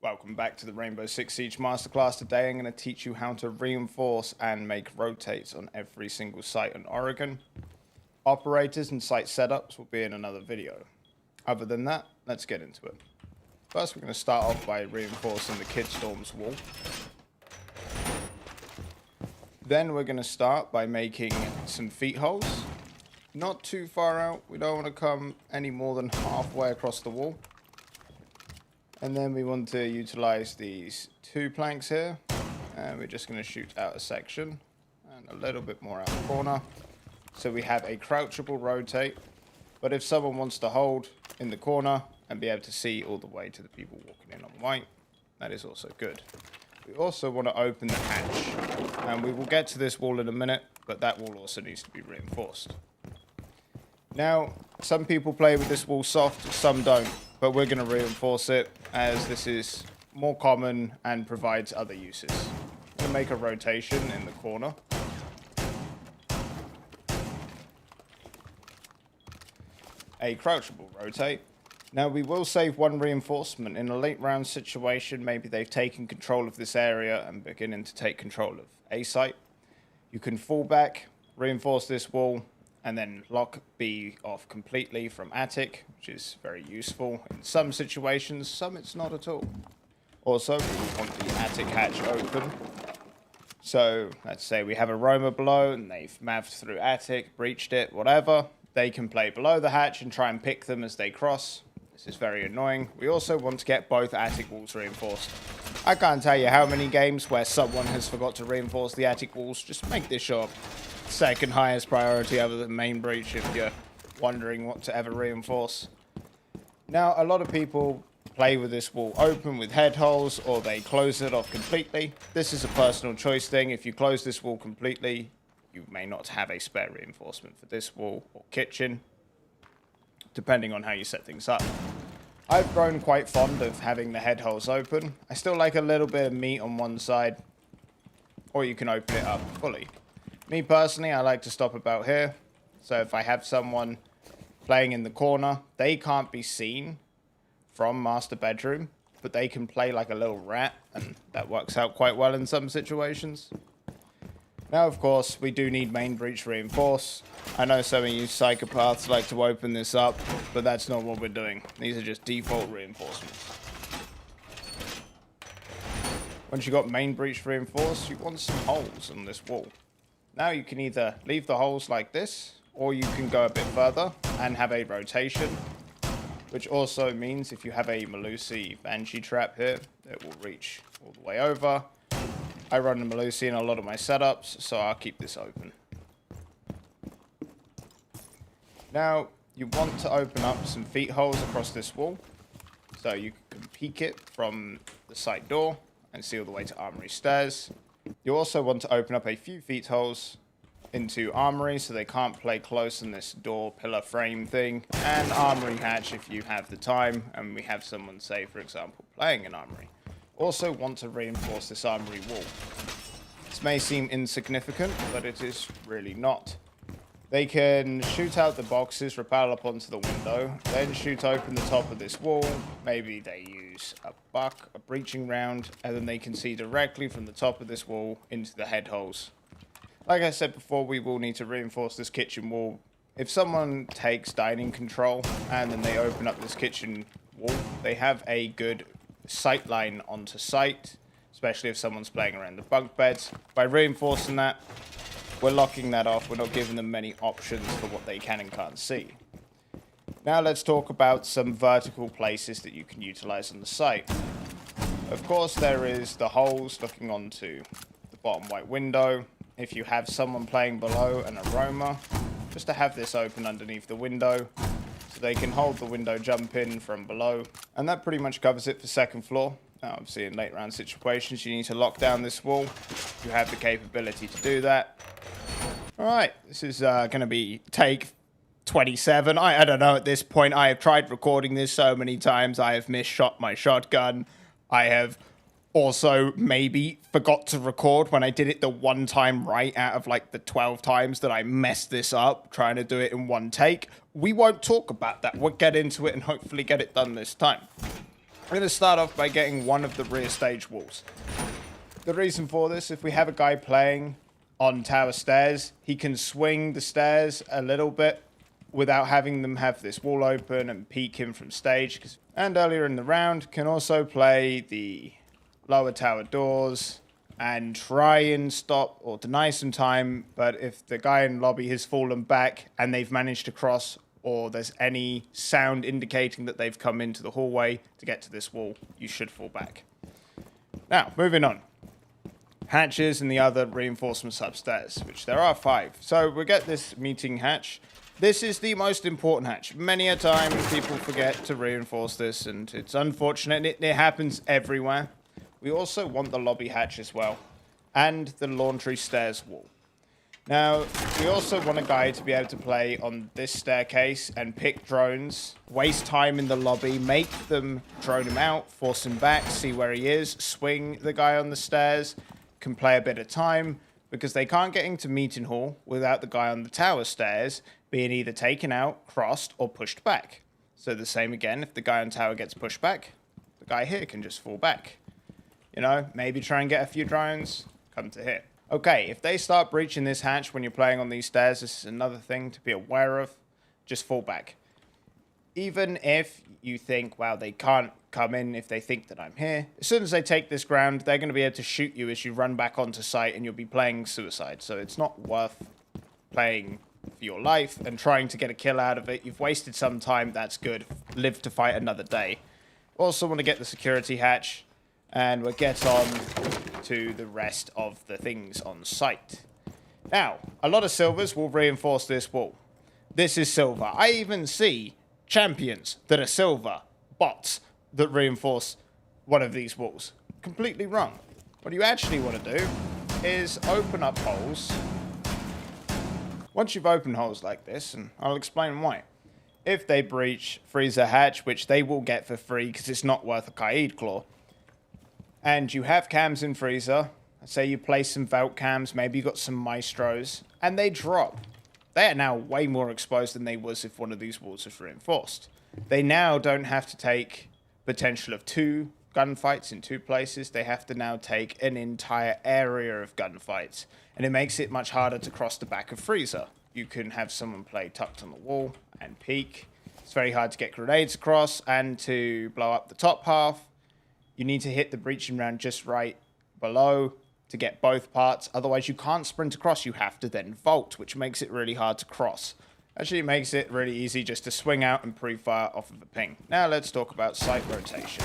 Welcome back to the Rainbow Six Siege Masterclass. Today I'm going to teach you how to reinforce and make rotates on every single site in Oregon. Operators and site setups will be in another video. Other than that, let's get into it. First, we're going to start off by reinforcing the Kid Storm's wall. Then we're going to start by making some feet holes. Not too far out. We don't want to come any more than halfway across the wall. And then we want to utilize these two planks here. And we're just going to shoot out a section and a little bit more out the corner. So we have a crouchable rotate. But if someone wants to hold in the corner and be able to see all the way to the people walking in on white, that is also good. We also want to open the hatch. And we will get to this wall in a minute, but that wall also needs to be reinforced. Now, some people play with this wall soft, some don't. But we're going to reinforce it as this is more common and provides other uses. I'm going to make a rotation in the corner. A crouchable rotate. Now we will save one reinforcement. In a late round situation, maybe they've taken control of this area and beginning to take control of a site. You can fall back, reinforce this wall, and then lock B off completely from attic, which is very useful in some situations, some it's not at all. Also, we want the attic hatch open. So, let's say we have a roamer below and they've maved through attic, breached it, whatever. They can play below the hatch and try and pick them as they cross. This is very annoying. We also want to get both attic walls reinforced. I can't tell you how many games where someone has forgot to reinforce the attic walls. Just make this sure. Second highest priority other than main breach if you're wondering what to ever reinforce. Now, a lot of people play with this wall open with head holes or they close it off completely. This is a personal choice thing. If you close this wall completely, you may not have a spare reinforcement for this wall or kitchen, depending on how you set things up. I've grown quite fond of having the head holes open. I still like a little bit of meat on one side, or you can open it up fully. Me personally, I like to stop about here. So if I have someone playing in the corner, they can't be seen from master bedroom, but they can play like a little rat, and that works out quite well in some situations. Now, of course, we do need main breach reinforce. I know some of you psychopaths like to open this up, but that's not what we're doing. These are just default reinforcements. Once you've got main breach reinforced, you want some holes on this wall. Now you can either leave the holes like this, or you can go a bit further and have a rotation, which also means if you have a Malusi Banshee trap here, it will reach all the way over. I run the Malusi in a lot of my setups, so I'll keep this open. Now, you want to open up some feet holes across this wall, so you can peek it from the side door and see all the way to armory stairs. You also want to open up a few feet holes into armory so they can't play close in this door pillar frame thing, and armory hatch if you have the time and we have someone, say for example, playing an armory. Also want to reinforce this armory wall. This may seem insignificant, but it is really not. They can shoot out the boxes, rappel up onto the window, then shoot open the top of this wall. Maybe they use a buck, a breaching round, and then they can see directly from the top of this wall into the head holes. Like I said before, we will need to reinforce this kitchen wall. If someone takes dining control and then they open up this kitchen wall, they have a good sight line onto site, especially if someone's playing around the bunk beds. By reinforcing that, we're locking that off. We're not giving them many options for what they can and can't see. Now let's talk about some vertical places that you can utilize on the site. Of course, there is the holes looking onto the bottom white window. If you have someone playing below an aroma, just to have this open underneath the window so they can hold the window jump in from below. And that pretty much covers it for second floor. Now, obviously in late round situations, you need to lock down this wall. You have the capability to do that. All right, this is going to be take 27. I don't know at this point. I have tried recording this so many times. I have misshot my shotgun. I have also maybe forgot to record when I did it the one time right out of like the 12 times that I messed this up trying to do it in one take. We won't talk about that. We'll get into it and hopefully get it done this time. going to start off by getting one of the rear stage walls. The reason for this, if we have a guy playing on tower stairs, he can swing the stairs a little bit without having them have this wall open and peek him from stage. And earlier in the round, can also play the lower tower doors and try and stop or deny some time. But if the guy in lobby has fallen back and they've managed to cross, or there's any sound indicating that they've come into the hallway to get to this wall, you should fall back. Now, moving on. Hatches and the other reinforcements upstairs, which there are 5. So we get this meeting hatch. This is the most important hatch. Many a time people forget to reinforce this, and it's unfortunate. It happens everywhere. We also want the lobby hatch as well, and the laundry stairs wall. Now, we also want a guy to be able to play on this staircase and pick drones, waste time in the lobby, make them drone him out, force him back, see where he is, swing the guy on the stairs, can play a bit of time, because they can't get into meeting hall without the guy on the tower stairs being either taken out, crossed, or pushed back. So the same again, if the guy on tower gets pushed back, the guy here can just fall back. You know, maybe try and get a few drones, come to here. Okay, if they start breaching this hatch when you're playing on these stairs, this is another thing to be aware of. Just fall back. Even if you think, wow, they can't come in if they think that I'm here, as soon as they take this ground, they're going to be able to shoot you as you run back onto site, and you'll be playing suicide. So it's not worth playing for your life and trying to get a kill out of it. You've wasted some time, that's good. Live to fight another day. Also want to get the security hatch, and we'll get on to the rest of the things on site. Now, a lot of silvers will reinforce this wall. This is silver. I even see champions that are silver, bots that reinforce one of these walls. Completely wrong. What you actually want to do is open up holes. Once you've opened holes like this, and I'll explain why. If they breach freezer hatch, which they will get for free because it's not worth a Kaid claw, and you have cams in freezer, say you place some Velt cams, maybe you got some Maestros, and they drop. They are now way more exposed than they was if one of these walls was reinforced. They now don't have to take potential of 2 gunfights in 2 places. They have to now take an entire area of gunfights. And it makes it much harder to cross the back of freezer. You can have someone play tucked on the wall and peek. It's very hard to get grenades across and to blow up the top half. You need to hit the breaching round just right below to get both parts. Otherwise, you can't sprint across. You have to then vault, which makes it really hard to cross. Actually, it makes it really easy just to swing out and pre-fire off of a ping. Now, let's talk about site rotation.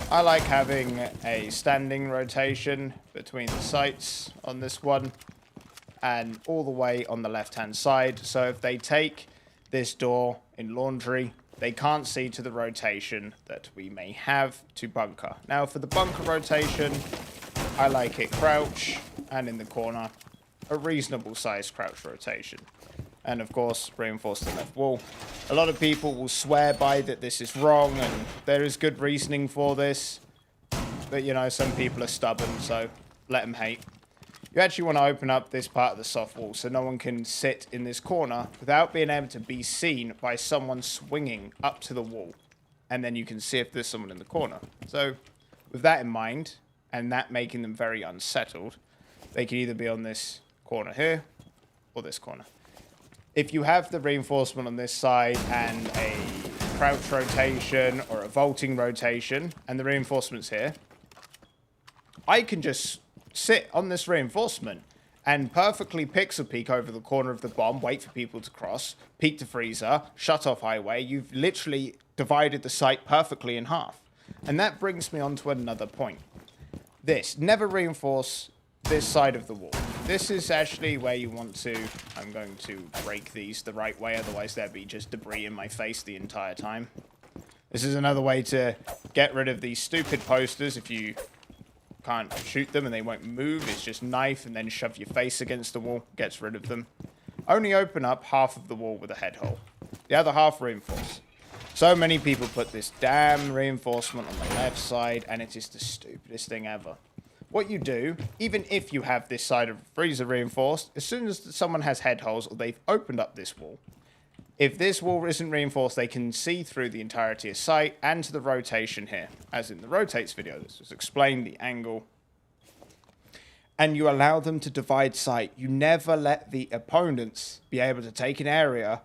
I like having a standing rotation between the sites on this one and all the way on the left-hand side. So if they take this door in laundry, they can't see to the rotation that we may have to bunker. Now, for the bunker rotation, I like it crouch and in the corner, a reasonable size crouch rotation. And of course, reinforce the left wall. A lot of people will swear by that this is wrong, and there is good reasoning for this. But, you know, some people are stubborn, so let them hate. You actually want to open up this part of the soft wall so no one can sit in this corner without being able to be seen by someone swinging up to the wall. And then you can see if there's someone in the corner. So with that in mind, and that making them very unsettled, they can either be on this corner here or this corner. If you have the reinforcement on this side and a crouch rotation or a vaulting rotation and the reinforcements here, I can just sit on this reinforcement and perfectly pixel peek over the corner of the bomb, wait for people to cross, peek to freezer, shut off highway. You've literally divided the site perfectly in half. And that brings me on to another point. This, never reinforce this side of the wall. This is actually where you want to, I'm going to break these the right way, otherwise there'd be just debris in my face the entire time. This is another way to get rid of these stupid posters. If you can't shoot them and they won't move, it's just knife and then shove your face against the wall, gets rid of them. Only open up half of the wall with a head hole. The other half reinforce. So many people put this damn reinforcement on the left side, and it is the stupidest thing ever. What you do, even if you have this side of freezer reinforced, as soon as someone has head holes or they've opened up this wall, If this wall isn't reinforced, they can see through the entirety of sight and to the rotation here. As in the rotates video, this was explained, the angle. And you allow them to divide sight. You never let the opponents be able to take an area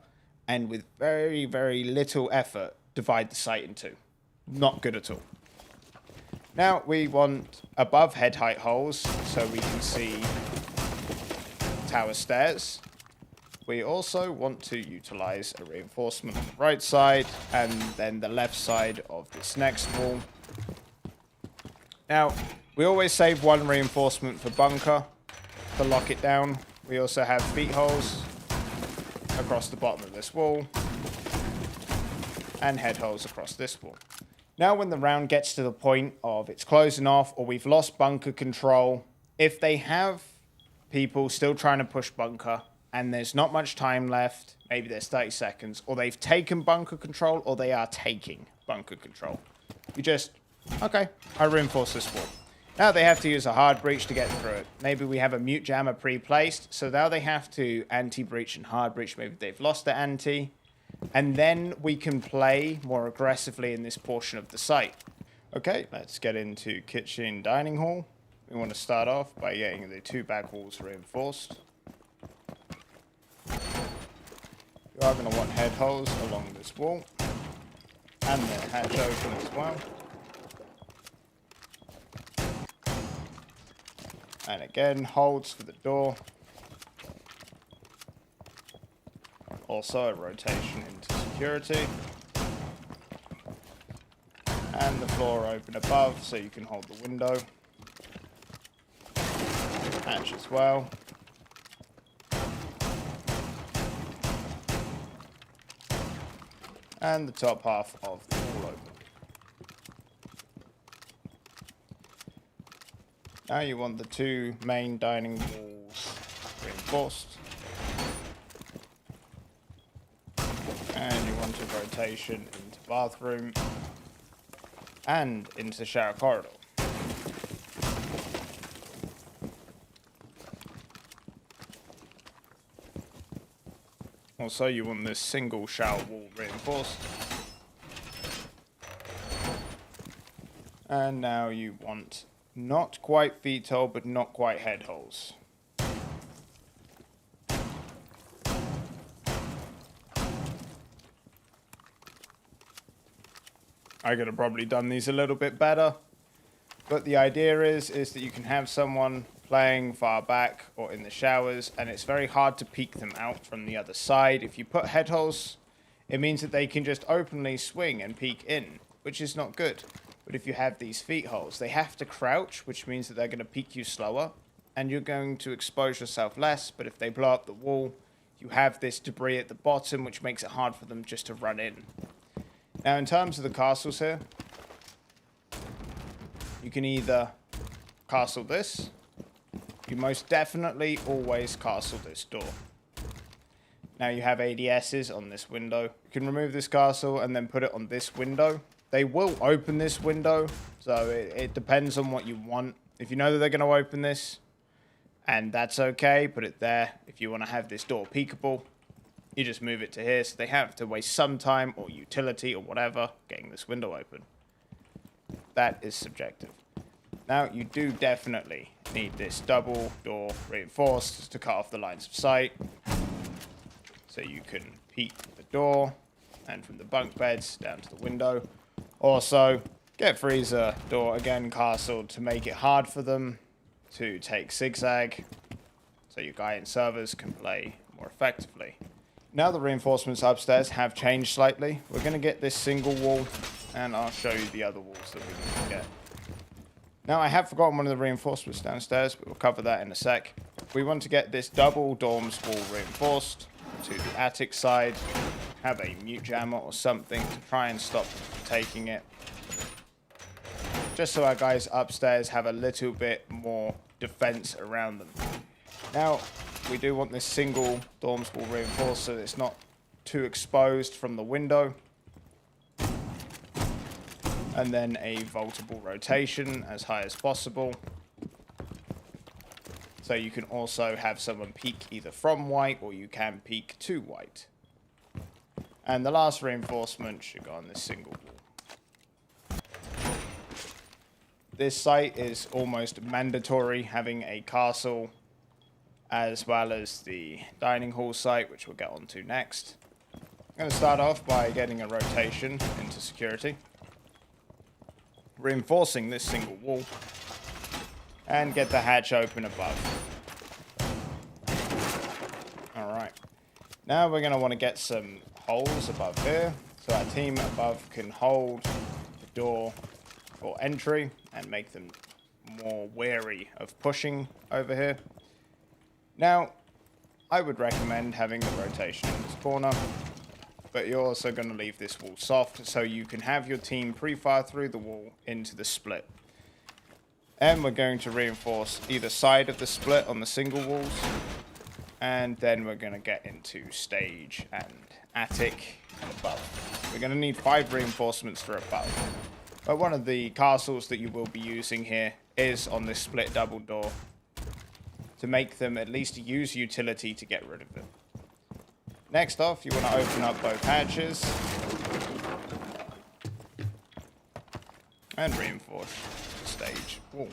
and with very, very little effort, divide the sight in two. Not good at all. Now we want above head height holes so we can see tower stairs. We also want to utilize a reinforcement on the right side and then the left side of this next wall. Now, we always save one reinforcement for bunker to lock it down. We also have feet holes across the bottom of this wall and head holes across this wall. Now when the round gets to the point of it's closing off or we've lost bunker control, if they have people still trying to push bunker and there's not much time left, maybe there's 30 seconds, or they've taken bunker control or they are taking bunker control, you just, okay, I reinforce this wall. Now they have to use a hard breach to get through it. Maybe we have a mute jammer pre-placed, so now they have to anti-breach and hard breach. Maybe they've lost their anti. And then we can play more aggressively in this portion of the site. Okay, let's get into kitchen dining hall. We want to start off by getting the two back walls reinforced. You are going to want head holes along this wall. And the hatch open as well. And again, holds for the door. Also a rotation into security. And the floor open above so you can hold the window. Hatch as well. And the top half of the wall open. Now you want the two main dining walls reinforced. And you want a rotation into bathroom and into shower corridor. Also, you want this single shower wall reinforced. And now you want not quite feet hole, but not quite head holes. I could have probably done these a little bit better, but the idea is that you can have someone playing far back or in the showers, and it's very hard to peek them out from the other side. If you put head holes, it means that they can just openly swing and peek in, which is not good. But if you have these feet holes, they have to crouch, which means that they're going to peek you slower, and you're going to expose yourself less. But if they blow up the wall, you have this debris at the bottom, which makes it hard for them just to run in. Now, in terms of the castles here, you can either castle this. You most definitely always castle this door. Now you have ADSs on this window. You can remove this castle and then put it on this window. They will open this window, so it depends on what you want. If you know that they're going to open this, and that's okay, put it there. If you want to have this door peekable, you just move it to here, so they have to waste some time or utility or whatever getting this window open. That is subjective. Now, you do definitely need this double door reinforced to cut off the lines of sight. So you can peek the door and from the bunk beds down to the window. Also, get freezer door again castled to make it hard for them to take zigzag, so your guy and servers can play more effectively. Now the reinforcements upstairs have changed slightly. We're going to get this single wall, and I'll show you the other walls that we need to get. Now I have forgotten one of the reinforcements downstairs, but we'll cover that in a sec. We want to get this double dorms wall reinforced to the attic side. Have a mute jammer or something to try and stop them from taking it. Just so our guys upstairs have a little bit more defense around them. Now, we do want this single dorms wall reinforced so that it's not too exposed from the window. And then a vaultable rotation as high as possible. So you can also have someone peek either from white or you can peek to white. And the last reinforcement should go on this single wall. This site is almost mandatory, having a castle as well as the dining hall site, which we'll get onto next. I'm going to start off by getting a rotation into security, reinforcing this single wall, and get the hatch open above. Alright, now we're going to want to get some holes above here, so our team above can hold the door for entry and make them more wary of pushing over here. Now, I would recommend having the rotation in this corner, but you're also going to leave this wall soft so you can have your team pre-fire through the wall into the split. And we're going to reinforce either side of the split on the single walls, and then we're going to get into stage and attic and above. We're going to need 5 reinforcements for above. But one of the castles that you will be using here is on this split double door, to make them at least use utility to get rid of it. Next off, you want to open up both hatches and reinforce the stage wall.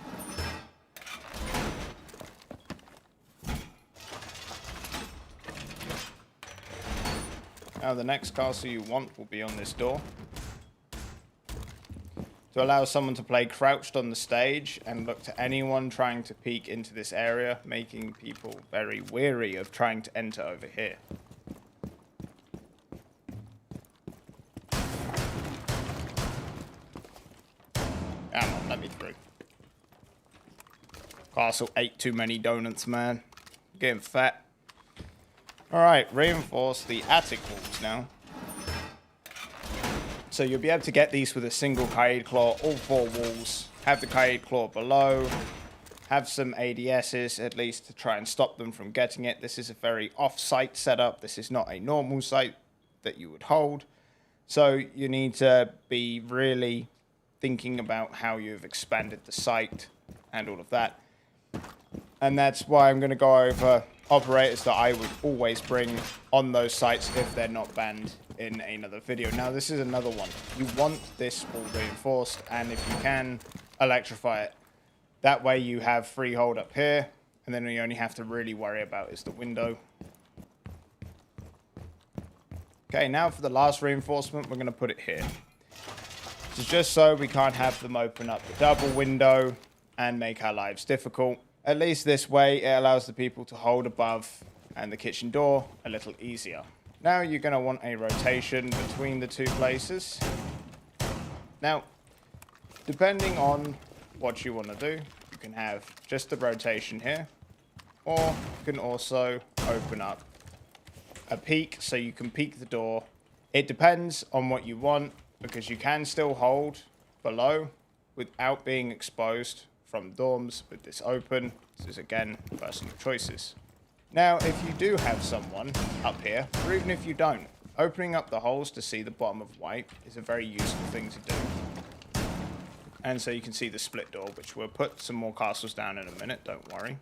Now the next castle you want will be on this door, to allow someone to play crouched on the stage and look to anyone trying to peek into this area, making people very wary of trying to enter over here. Come on, let me through. Castle ate too many donuts, man. Getting fat. Alright, reinforce the attic walls now. So you'll be able to get these with a single Kaid Claw, all 4 walls. Have the Kaid Claw below. Have some ADSs, at least, to try and stop them from getting it. This is a very off-site setup. This is not a normal site that you would hold. So you need to be really thinking about how you've expanded the site and all of that. And that's why I'm going to go over operators that I would always bring on those sites if they're not banned in another video. Now, this is another one. You want this wall reinforced, and if you can, electrify it. That way you have freehold up here, and then you only have to really worry about is the window. Okay, now for the last reinforcement, we're going to put it here. This is just so we can't have them open up the double window and make our lives difficult. At least this way, it allows the people to hold above and the kitchen door a little easier. Now you're going to want a rotation between the 2 places. Now, depending on what you want to do, you can have just the rotation here, or you can also open up a peek so you can peek the door. It depends on what you want, because you can still hold below without being exposed from dorms with this open. This is, again, personal choices. Now, if you do have someone up here, or even if you don't, opening up the holes to see the bottom of white is a very useful thing to do. And so you can see the split door, which we'll put some more castles down in a minute, don't worry.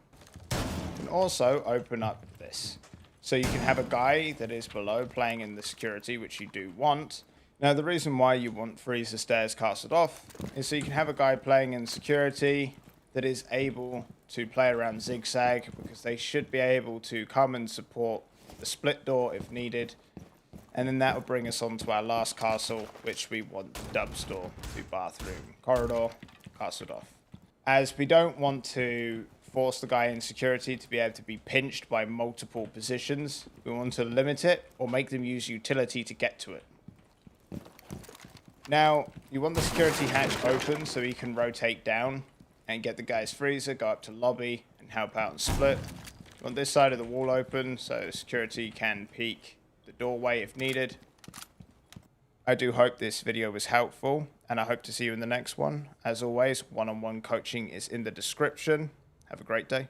You can also open up this. So you can have a guy that is below playing in the security, which you do want. Now, the reason why you want freezer stairs castled off is so you can have a guy playing in security that is able to play around zigzag, because they should be able to come and support the split door if needed. And then that will bring us on to our last castle, which we want the dubs door to bathroom corridor castled off. As we don't want to force the guy in security to be able to be pinched by multiple positions, we want to limit it or make them use utility to get to it. Now, you want the security hatch open so he can rotate down and get the guy's freezer, go up to lobby, and help out and split. You want this side of the wall open so security can peek the doorway if needed. I do hope this video was helpful, and I hope to see you in the next one. As always, one-on-one coaching is in the description. Have a great day.